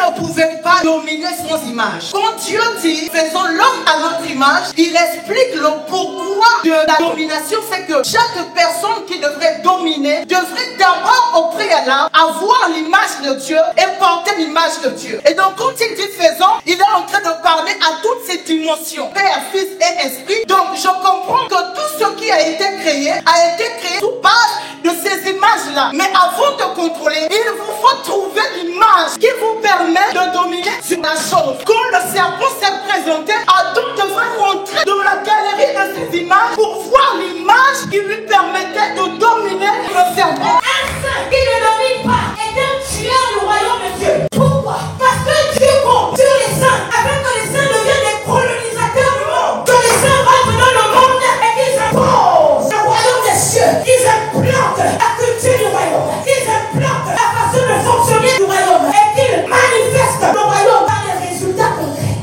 ne pouvait pas dominer sans image. Quand Dieu dit faisons l'homme à notre image, il explique le pourquoi de la domination. C'est que chaque personne qui devrait dominer devrait d'abord au préalable avoir l'image de Dieu et porter l'image de Dieu. Et donc quand il dit faisons, il est en train de parler à toutes ces dimensions, Père, Fils et Esprit. Donc je comprends que tout ce qui a été créé sous base de ces images-là. Mais avant de contrôler, il vous faut trouver l'image qui vous permet de dominer sur la chose. Quand le serpent s'est présenté, Adam devrait rentrer dans la galerie de ces images pour voir l'image qui lui permettait de dominer le serpent. Un saint qui ne domine pas est un tueur du royaume de Dieu. Pourquoi? Parce que Dieu compte sur les saints afin que les saints deviennent des colonisateurs du monde. Que les saints rentrent dans le monde et qu'ils imposent le royaume des cieux. Qu'ils implantent la culture du royaume. Qu'ils implantent la façon de fonctionner du royaume. Et qu'ils manifestent le royaume par des résultats concrets.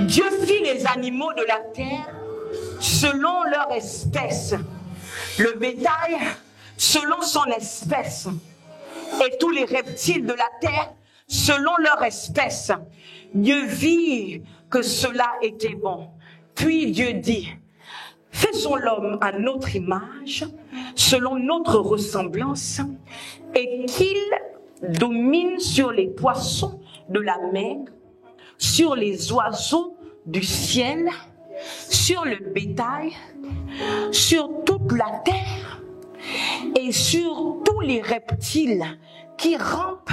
Dieu fit les animaux de la terre selon leur espèce, le bétail selon son espèce, et tous les reptiles de la terre selon leur espèce. Dieu vit que cela était bon. Puis Dieu dit, faisons l'homme à notre image, selon notre ressemblance, et qu'il domine sur les poissons de la mer, sur les oiseaux du ciel, sur le bétail, sur toute la terre et sur tous les reptiles qui rampent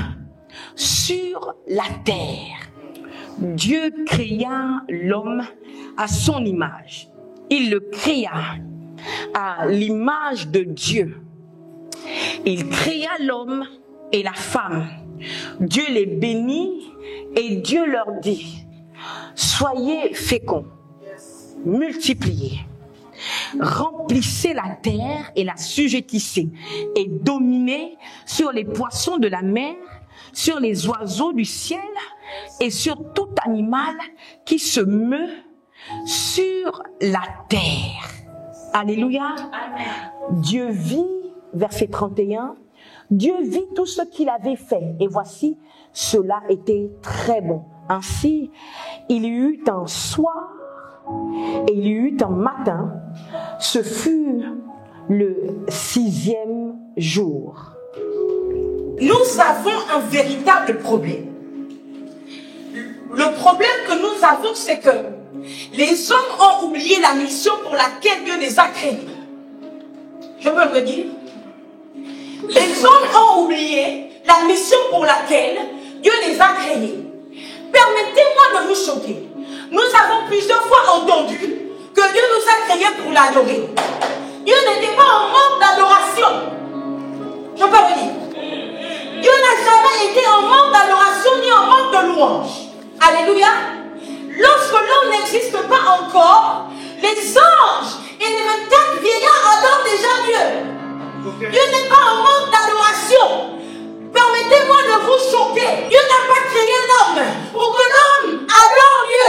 sur la terre. Dieu créa l'homme à son image. Il le créa à l'image de Dieu. Il créa l'homme et la femme. Dieu les bénit et Dieu leur dit, soyez féconds, multipliez, remplissez la terre et la sujettissez et dominez sur les poissons de la mer, sur les oiseaux du ciel et sur tout animal qui se meut sur la terre. Alléluia. Amen. Dieu vit, verset 31, Dieu vit tout ce qu'il avait fait, et voici, cela était très bon. Ainsi, il y eut un soir, et il y eut un matin, ce fut le 6e jour. Nous avons un véritable problème. Le problème que nous avons, c'est que les hommes ont oublié la mission pour laquelle Dieu les a créés. Je peux le dire. Les hommes ont oublié la mission pour laquelle Dieu les a créés. Permettez-moi de vous choquer. Nous avons plusieurs fois entendu que Dieu nous a créés pour l'adorer. Dieu n'était pas en manque d'adoration. Je peux le dire. Dieu n'a jamais été en manque d'adoration ni en manque de louange. Alléluia. Lorsque l'homme n'existe pas encore, les anges et les 24 vieillards adorent déjà Dieu. Dieu n'est pas en manque d'adoration. Permettez-moi de vous choquer. Dieu n'a pas créé l'homme pour que l'homme adore Dieu.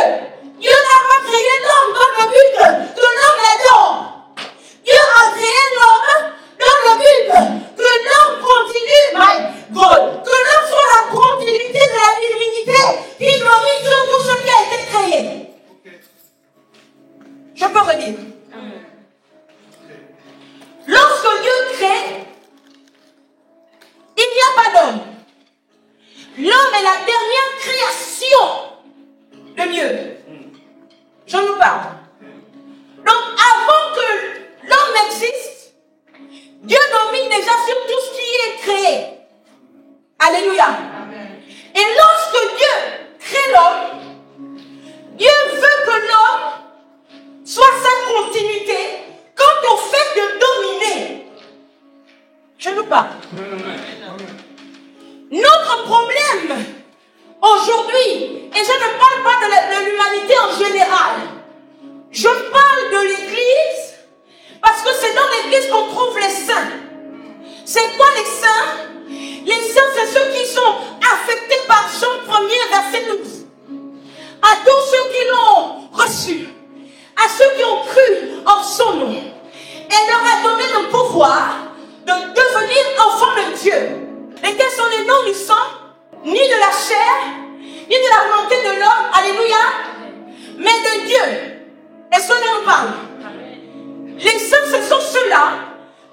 Dieu n'a pas créé l'homme dans le but que l'homme l'adore. Dieu a créé l'homme dans le but que l'homme continue, my God, que l'homme soit la continuité de la divinité qui domine sur tout ce qui a été créé. Je peux redire. Lorsque Dieu crée, il n'y a pas d'homme. L'homme est la dernière création de Dieu. Je vous parle. Donc avant que l'homme existe, Dieu domine déjà sur tout ce qui est créé. Alléluia. Amen. Et lorsque Dieu crée l'homme, Dieu veut que l'homme soit sa continuité quant au fait de dominer. Je nous parle. Notre problème aujourd'hui, et je ne parle pas de l'humanité en général, je parle à ceux qui ont cru en son nom et leur a donné le pouvoir de devenir enfants de Dieu. Lesquels sont les noms du sang, ni de la chair, ni de la volonté de l'homme, alléluia, mais de Dieu. Est-ce qu'on en parle? Les saints, ce sont ceux-là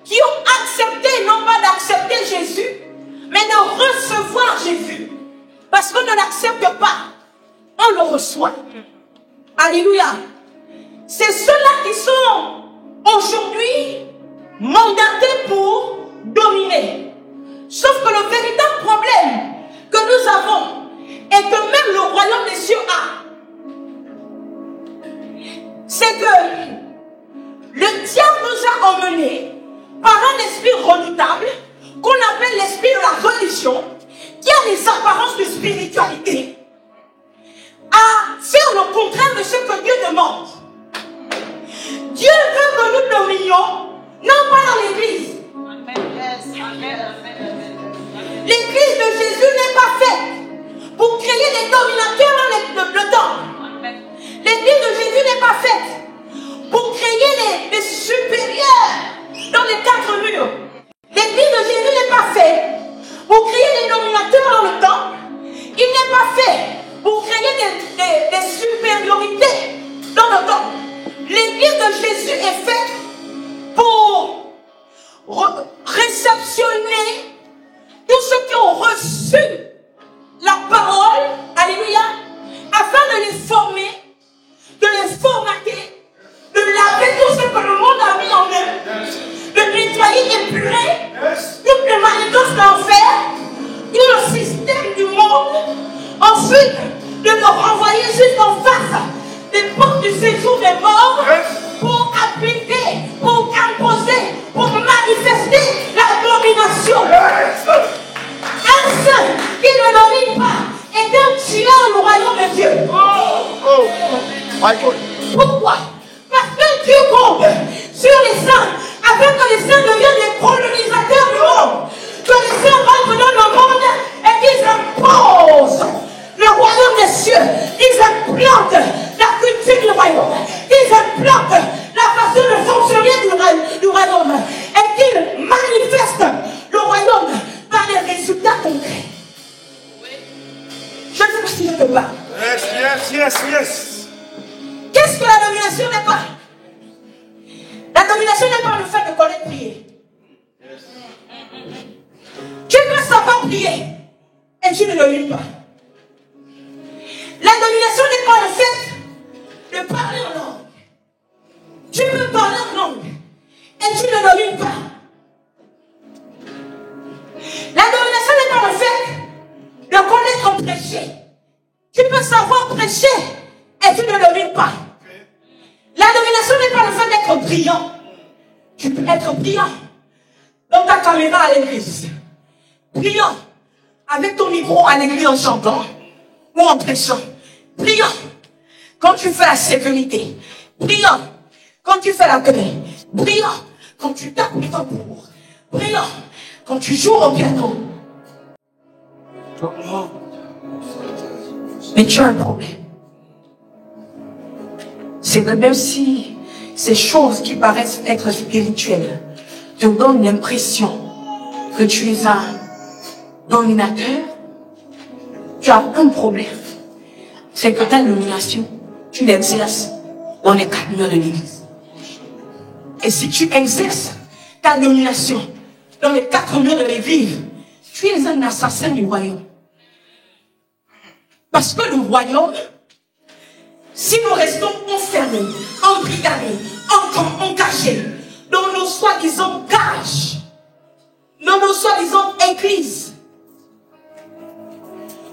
qui ont accepté, non pas d'accepter Jésus, mais de recevoir Jésus. Parce qu'on ne l'accepte pas, on le reçoit. Alléluia. C'est ceux-là qui sont aujourd'hui mandatés pour dominer. Sauf que le véritable problème que nous avons et que même le royaume des cieux a, c'est que le diable nous a emmenés par un esprit redoutable qu'on appelle l'esprit de la religion, qui a les apparences de spiritualité, à faire le contraire de ce que Dieu demande. Dieu veut que nous dominions, non pas dans l'église. L'église de Jésus n'est pas faite pour créer des dominateurs dans le temple. L'église de Jésus n'est pas faite pour créer les supérieurs dans les quatre murs. L'église de Jésus n'est pas faite pour créer des dominateurs dans le temple. Il n'est pas fait pour créer des supériorités dans le temple. L'église de Jésus est faite pour réceptionner tous ceux qui ont reçu la parole, alléluia, afin de les former, de les formater, de laver tout ce que le monde a mis en eux, de nettoyer et épurer toutes les manigances de l'enfer, tout le système du monde, ensuite de le renvoyer juste en face des portes du séjour des morts pour appliquer, pour imposer, pour manifester la domination. Un seul qui ne domine pas est un tueur au royaume de Dieu. Pourquoi? Parce que Dieu compte sur les saints afin que les saints deviennent des colonisateurs du monde. Que les saints rentrent dans le monde et qu'ils imposent le royaume des cieux. Ils implantent la culture du royaume. Ils implantent la façon de fonctionner du royaume. Et qu'ils manifestent le royaume par des résultats concrets. Je ne sais pas si je te parle. Yes. Qu'est-ce que la domination n'est pas? La domination n'est pas le fait de connaître prier. Tu peux savoir prier et tu ne domines pas. La domination n'est pas le fait de parler en langue. Tu peux parler en langue et tu ne domines pas. La domination n'est pas le fait de connaître prêcher. Tu peux savoir prêcher et tu ne domines pas. La domination n'est pas le fait d'être brillant. Tu peux être brillant dans ta caméra à l'église. Brillant avec ton micro à l'église en chantant ou en prêchant. Brillant quand tu fais la sécurité. Brillant quand tu fais l'accueil. Brillant quand tu tapes les tambours. Brillant quand tu joues au piano. Mais tu as un problème. C'est que même si ces choses qui paraissent être spirituelles te donnent l'impression que tu es un dominateur, tu as un problème. C'est que ta domination, tu l'exerces dans les 4 murs de l'église. Et si tu exerces ta domination dans les 4 murs de l'église, tu es un assassin du royaume. Parce que le royaume, si nous restons enfermés, embrigadés, engagés dans nos soi-disant cages, dans nos soi-disant églises,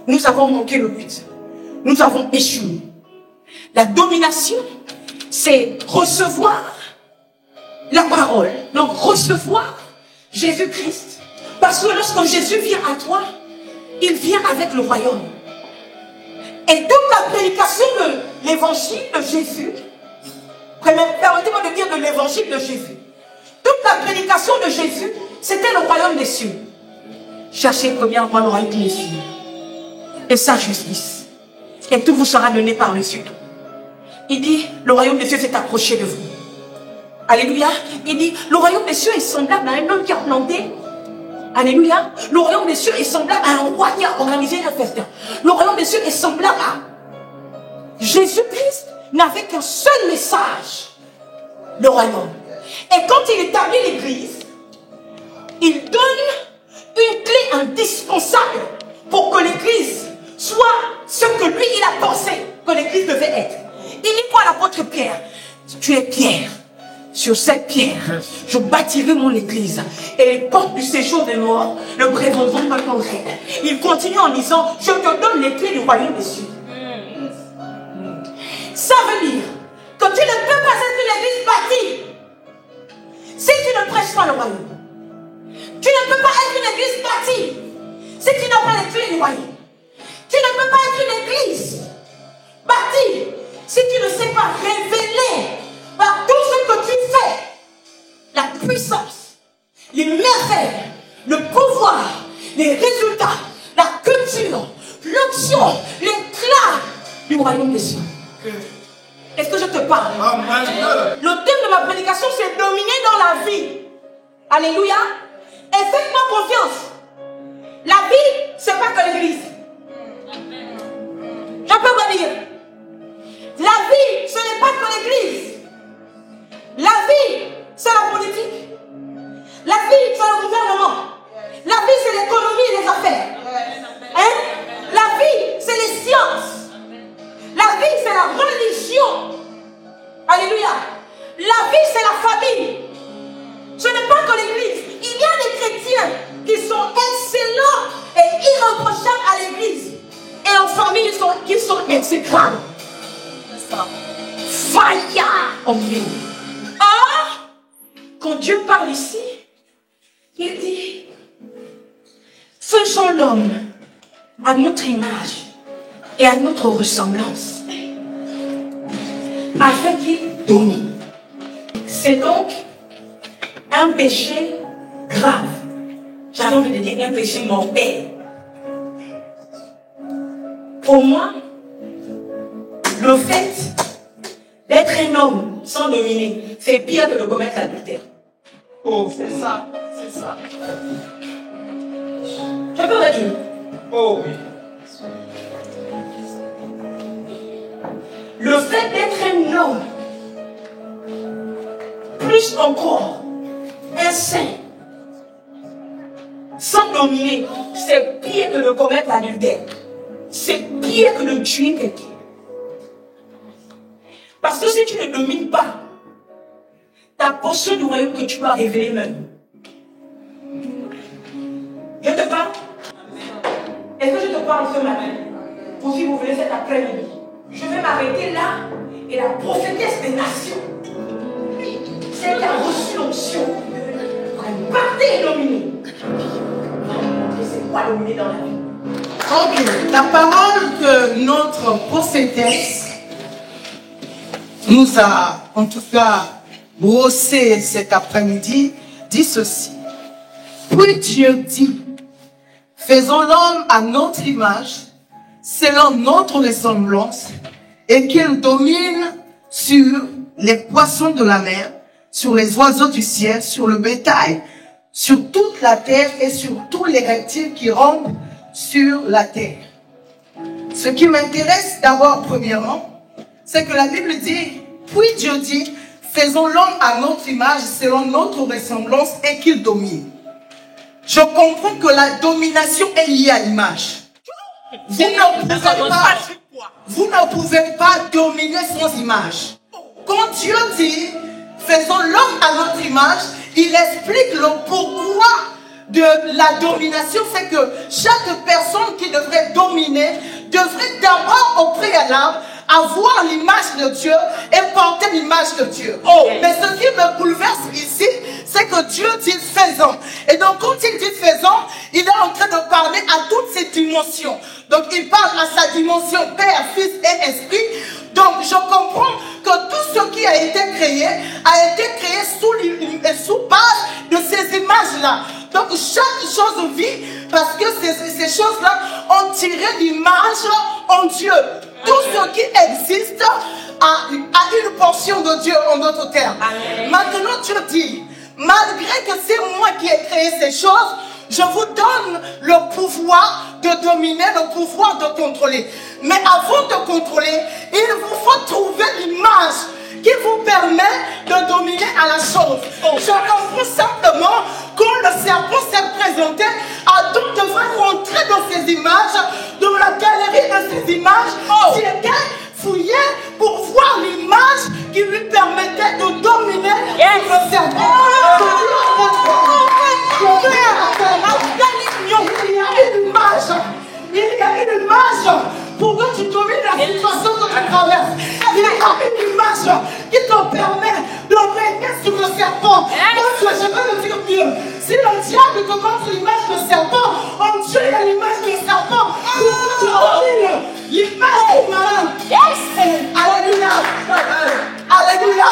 nous avons manqué le but. Nous avons échoué. La domination, c'est recevoir la parole. Donc recevoir Jésus-Christ. Parce que lorsque Jésus vient à toi, il vient avec le royaume. Et toute la prédication de l'évangile de Jésus, permettez-moi de dire de l'évangile de Jésus, toute la prédication de Jésus, c'était le royaume des cieux. Cherchez premièrement le royaume des cieux et sa justice. Et tout vous sera donné par-dessus tout. Il dit, le royaume des cieux s'est approché de vous. Alléluia. Il dit, le royaume des cieux est semblable à un homme qui a planté. Alléluia. Le royaume des cieux est semblable à un roi qui a organisé un festin. Le royaume des cieux est semblable à... Jésus-Christ n'avait qu'un seul message. Le royaume. Et quand il établit l'église, il donne une clé indispensable pour que l'église soit ce que lui, il a pensé que l'église devait être. Il dit quoi à l'apôtre Pierre? Tu es Pierre. Sur cette pierre, je bâtirai mon église. Et les portes du séjour des morts ne prévaudront pas contre elle. Il continue en disant, je te donne les clés du royaume des cieux. Ça veut dire que tu ne peux pas être une église bâtie si tu ne prêches pas le royaume. Tu ne peux pas être une église bâtie si tu n'as pas les clés du royaume. Tu ne peux pas être une église bâtie si tu ne sais pas révéler par tout ce que tu fais la puissance, les merveilles, le pouvoir, les résultats, la culture, l'onction, l'éclat du royaume des cieux. Est-ce que je te parle? Le thème de ma prédication, c'est dominer dans la vie. Alléluia. Et faites-moi confiance. La vie, c'est pas que l'église. Je peux vous dire. La vie, ce n'est pas que l'église. La vie, c'est la politique. La vie, c'est le gouvernement. La vie, c'est l'économie et les affaires. Hein? La vie, c'est les sciences. La vie, c'est la religion. Alléluia. La vie, c'est la famille. Ce n'est pas que l'église. Il y a des chrétiens qui sont excellents et irréprochables à l'église. Et en famille, qui sont exécrables. Fire en you. Or, quand Dieu parle ici, il dit, faisons l'homme à notre image et à notre ressemblance, afin qu'il domine. C'est donc un péché grave. J'avais envie de dire un péché mortel. Pour moi, le fait d'être un homme sans dominer, c'est pire que de commettre l'adultère. Oh, c'est ça, c'est ça. Je peux réduire. Oh oui. Le fait d'être un homme, plus encore, un saint, sans dominer, c'est pire que de commettre l'adultère. C'est pire que de tuer quelqu'un. Parce que si tu ne domines pas, ta portion du royaume que tu vas révéler même. Je te parle? Est-ce que je te parle ce matin? Ou si vous voulez cet après-midi, je vais m'arrêter là et la prophétesse des nations, celle qui a reçu l'onction, à partir et dominer. C'est quoi dominer dans la vie? Ok, la parole que notre prophétesse nous a, en tout cas, brossé cet après-midi, dit ceci. Puis Dieu dit, faisons l'homme à notre image, selon notre ressemblance, et qu'il domine sur les poissons de la mer, sur les oiseaux du ciel, sur le bétail, sur toute la terre et sur tous les reptiles qui rampent sur la terre. Ce qui m'intéresse d'abord premièrement, c'est que la Bible dit, puis Dieu dit, faisons l'homme à notre image, selon notre ressemblance, et qu'il domine. Je comprends que la domination est liée à l'image. Vous ne pouvez pas dominer sans image. Quand Dieu dit, faisons l'homme à notre image, il explique le pourquoi de la domination. C'est que chaque personne qui devrait dominer devrait d'abord au préalable avoir l'image de Dieu et porter l'image de Dieu. Oh. Mais ce qui me bouleverse ici, c'est que Dieu dit faisons. Et donc quand il dit faisons, il est en train de parler à toutes ces dimensions. Donc il parle à sa dimension Père, Fils et Esprit. Donc je comprends que tout ce qui a été créé sous base de ces images-là. Donc chaque chose vit parce que ces choses-là ont tiré l'image en Dieu. Tout ce qui existe à une portion de Dieu en d'autres termes. Maintenant, Dieu dit, malgré que c'est moi qui ai créé ces choses, je vous donne le pouvoir de dominer, le pouvoir de contrôler. Mais avant de contrôler, il vous faut trouver l'image qui vous permet de dominer à la chose. Je comprends simplement quand le serpent s'est présenté, Adam devrait rentrer dans ces images, dans la galerie de ces images, fouiller pour voir l'image qui lui permettait de dominer le serpent. Il y a une image pour que tu domines la situation que tu traverses. Il y a une image qui te permet de régner sur le serpent. Parce que je veux le dire mieux. Si le diable te montre l'image du serpent, en Dieu il y a l'image du serpent. Pour que tu domines l'image du malin. Alléluia. Alléluia.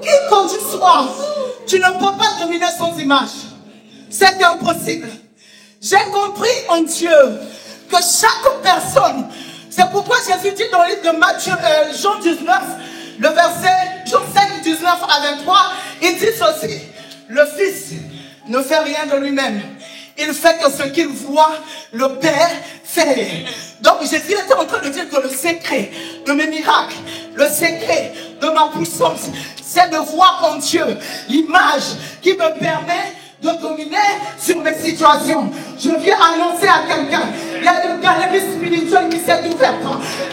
Qui que tu sois, tu ne peux pas dominer sans image. C'est impossible. J'ai compris en Dieu que chaque personne, c'est pourquoi Jésus dit dans le livre de Matthieu, Jean 19, le verset Jean 5, 19 à 23, il dit ceci, le Fils ne fait rien de lui-même. Il fait que ce qu'il voit, le Père fait. Donc Jésus était en train de dire que le secret de mes miracles, le secret de ma puissance, c'est de voir en Dieu l'image qui me permet de dominer sur mes situations. Je viens annoncer à quelqu'un, il y a une galerie spirituelle qui s'est ouverte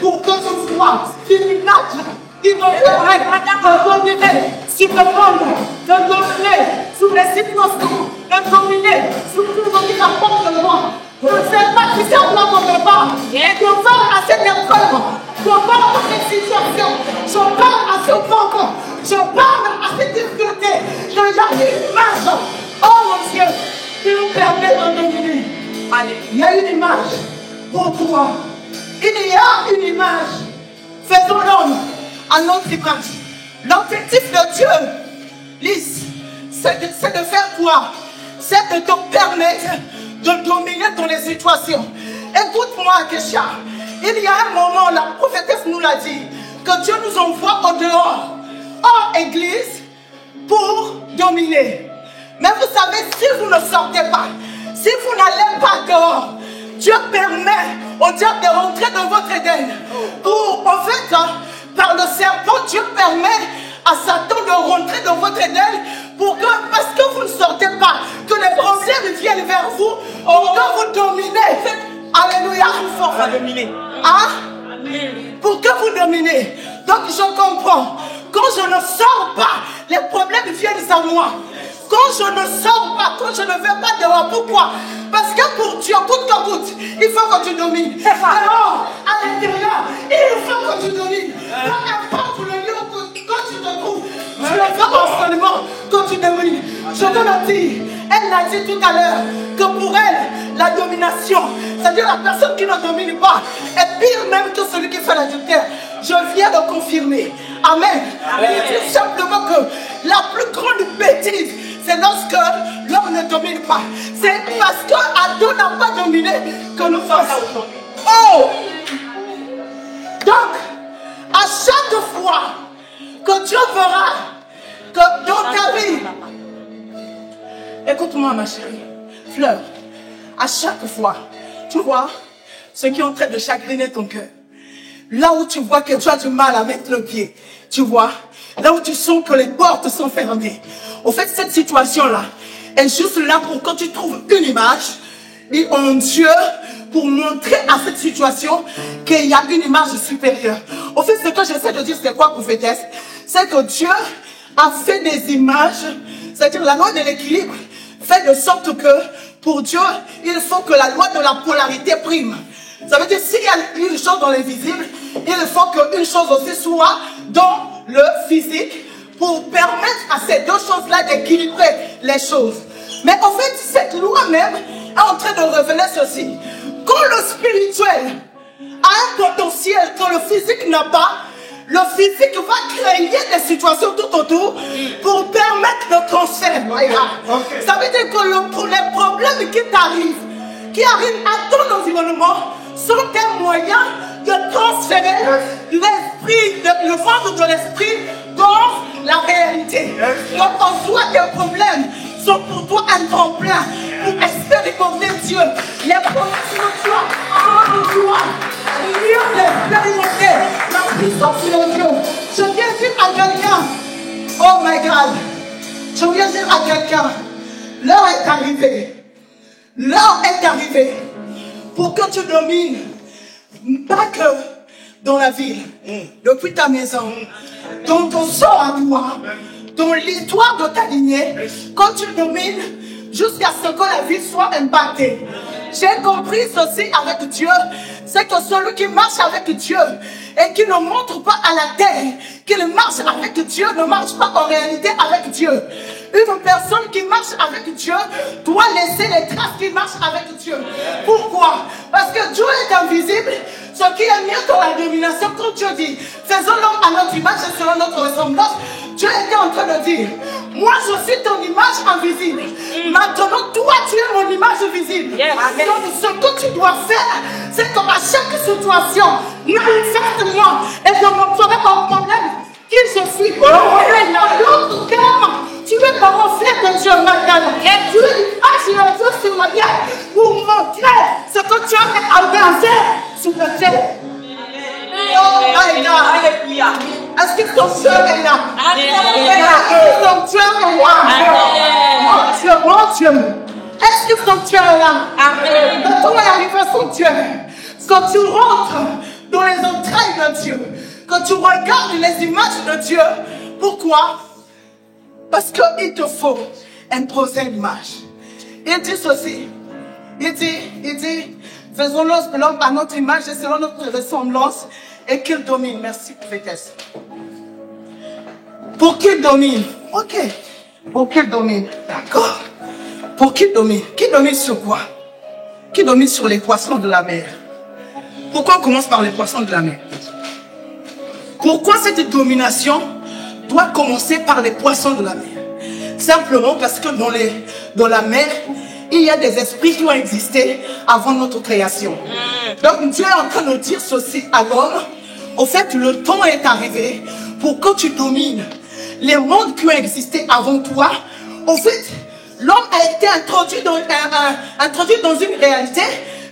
pour que tu vois une image qui me permet de dominer sur le monde, de dominer sur les situations, de dominer sur tout ce qui rapporte de moi. Je ne sais pas si c'est un plan de départ. Et je parle à cette épreuve, je parle à cette situation, je parle à ce manque, je parle à cette difficulté. Je garde une image. Oh mon Dieu, qui nous permet de dominer. Allez, il y a une image pour toi. Il y a une image. Faisons l'homme à notre image. L'objectif de Dieu, Lise, c'est de faire quoi? C'est de te permettre de dominer dans les situations. Écoute-moi, Kesha. Il y a un moment, la prophétesse nous l'a dit, que Dieu nous envoie au dehors, hors église, pour dominer. Mais vous savez, si vous ne sortez pas, si vous n'allez pas dehors, Dieu permet au diable de rentrer dans votre Éden. Pour, en fait, par le serpent, Dieu permet à Satan de rentrer dans votre Éden pour que, parce que vous ne sortez pas, que les problèmes viennent vers vous, pour que vous dominez. Alléluia. Force à dominer. Hein? Pour que vous dominez. Donc je comprends. Quand je ne sors pas, les problèmes viennent à moi. Quand je ne sors pas, quand je ne vais pas dehors, pourquoi? Parce que pour Dieu, coûte que coûte, il faut que tu domines. Alors, à l'intérieur, il faut que tu domines. Peu importe le lieu où tu te trouves, tu le fais seulement quand tu domines. Je te le dis, elle l'a dit tout à l'heure, que pour elle, la domination, c'est-à-dire la personne qui ne domine pas, est pire même que celui qui fait l'adultère. Je viens de confirmer. Amen. Il dit simplement que la plus grande bêtise, c'est lorsque l'homme ne domine pas. C'est parce que Adam n'a pas dominé que nous faisons. Oh! Donc, à chaque fois que Dieu fera que dans ta vie, écoute-moi ma chérie, Fleur, à chaque fois, tu vois, ce qui est en train de chagriner ton cœur, là où tu vois que tu as du mal à mettre le pied, tu vois, là où tu sens que les portes sont fermées. Au fait, cette situation-là est juste là pour que tu trouves une image et en Dieu pour montrer à cette situation qu'il y a une image supérieure. Au fait, ce que j'essaie de dire, c'est quoi, prophétesse? C'est que Dieu a fait des images, c'est-à-dire la loi de l'équilibre, fait de sorte que pour Dieu, il faut que la loi de la polarité prime. Ça veut dire s'il y a une chose dans l'invisible, il faut qu'une chose aussi soit dans le physique pour permettre à ces deux choses-là d'équilibrer les choses. Mais en fait, cette loi même est en train de révéler ceci. Quand le spirituel a un potentiel que le physique n'a pas, le physique va créer des situations tout autour pour permettre le transfert. Ça veut dire que pour les problèmes qui arrivent à ton environnement, sont un moyen de transférer l'esprit, le monde de l'esprit dans la réalité. Donc en soi, tes problèmes sont pour toi un tremplin pour expérimenter Dieu. Les promesses de toi sont pour toi. Mieux d'expérimenter la puissance de Dieu. Je viens dire à quelqu'un, oh my God, je viens dire à quelqu'un, l'heure est arrivée. L'heure est arrivée pour que tu domines, pas que dans la ville, depuis ta maison, dans ton sort à toi, dans l'histoire de ta lignée, quand tu domines jusqu'à ce que la vie soit impactée. J'ai compris ceci avec Dieu, c'est que celui qui marche avec Dieu et qui ne montre pas à la terre qu'il marche avec Dieu ne marche pas en réalité avec Dieu. Une personne qui marche avec Dieu doit laisser les traces qui marchent avec Dieu. Pourquoi? Parce que Dieu est invisible. Ce qui est mieux dans la domination, quand Dieu dit, faisons l'homme à notre image et selon notre ressemblance, Dieu était en train de dire, moi je suis ton image invisible. Maintenant, toi tu es mon image visible. Donc ce que tu dois faire, c'est qu'à chaque situation, manifeste-moi et je montrerai mon problème qui je suis. En d'autres termes, tu es le reflet de Dieu maintenant. Tu es l'image de Dieu sur ma vie pour montrer ce que tu as organisé sur la terre. Oh my God. Est-ce que ton Dieu est là? Est-ce que ton Dieu est là? Mon Dieu. Est-ce que ton Dieu est là? Quand on est arrivé son Dieu, quand tu rentres dans les entrailles de Dieu, quand tu regardes les images de Dieu, pourquoi? Parce qu'il te faut imposer une image. Il dit ceci. Il dit, faisons l'homme à notre image et selon notre ressemblance et qu'il domine. Merci pour vitesse. Pour qu'il domine. Ok. Pour qu'il domine. D'accord. Pour qu'il domine. Qui domine sur quoi? Qui domine sur les poissons de la mer? Pourquoi on commence par les poissons de la mer? Pourquoi cette domination doit commencer par les poissons de la mer? Simplement parce que dans la mer, il y a des esprits qui ont existé avant notre création. Donc Dieu est en train de dire ceci à l'homme. Au fait, le temps est arrivé pour que tu domines les mondes qui ont existé avant toi. Au fait, l'homme a été introduit dans une réalité,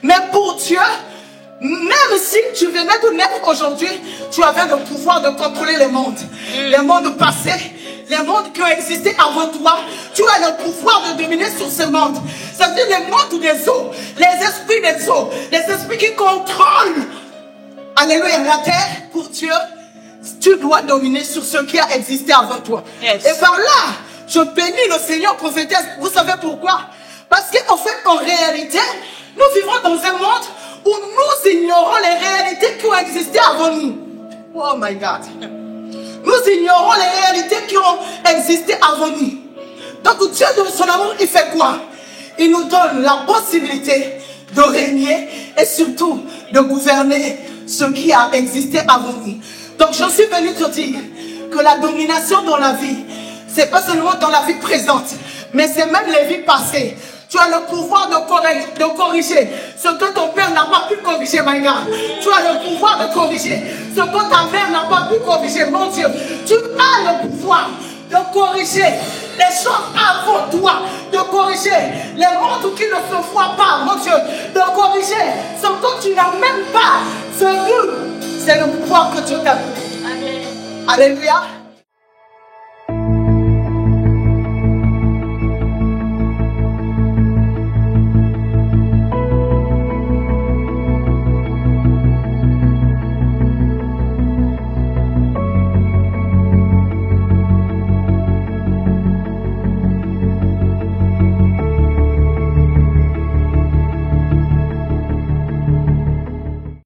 mais pour Dieu, même si tu venais de naître aujourd'hui, tu avais le pouvoir de contrôler les mondes passés, les mondes qui ont existé avant toi. Tu as le pouvoir de dominer sur ces mondes. C'est-à-dire les mondes des eaux, les esprits des eaux, les esprits qui contrôlent, alléluia, la terre. Pour Dieu, tu dois dominer sur ce qui a existé avant toi. Yes. Et par là, je bénis le Seigneur prophétesse. Vous savez pourquoi? Parce qu'en fait, en réalité, nous vivons dans un monde où nous ignorons les réalités qui ont existé avant nous. Oh my God. Nous ignorons les réalités qui ont existé avant nous. Donc Dieu, de son amour, il fait quoi? Il nous donne la possibilité de régner et surtout de gouverner ce qui a existé avant nous. Donc je suis venu te dire que la domination dans la vie, c'est pas seulement dans la vie présente, mais c'est même les vies passées. Tu as le pouvoir de corriger ce que ton père n'a pas pu corriger, my God. Tu as le pouvoir de corriger ce que ta mère n'a pas pu corriger, mon Dieu. Tu as le pouvoir de corriger les choses avant toi, de corriger les mondes qui ne se voient pas, mon Dieu, de corriger ce que tu n'as même pas vu. C'est le pouvoir que Dieu t'a donné. Alléluia.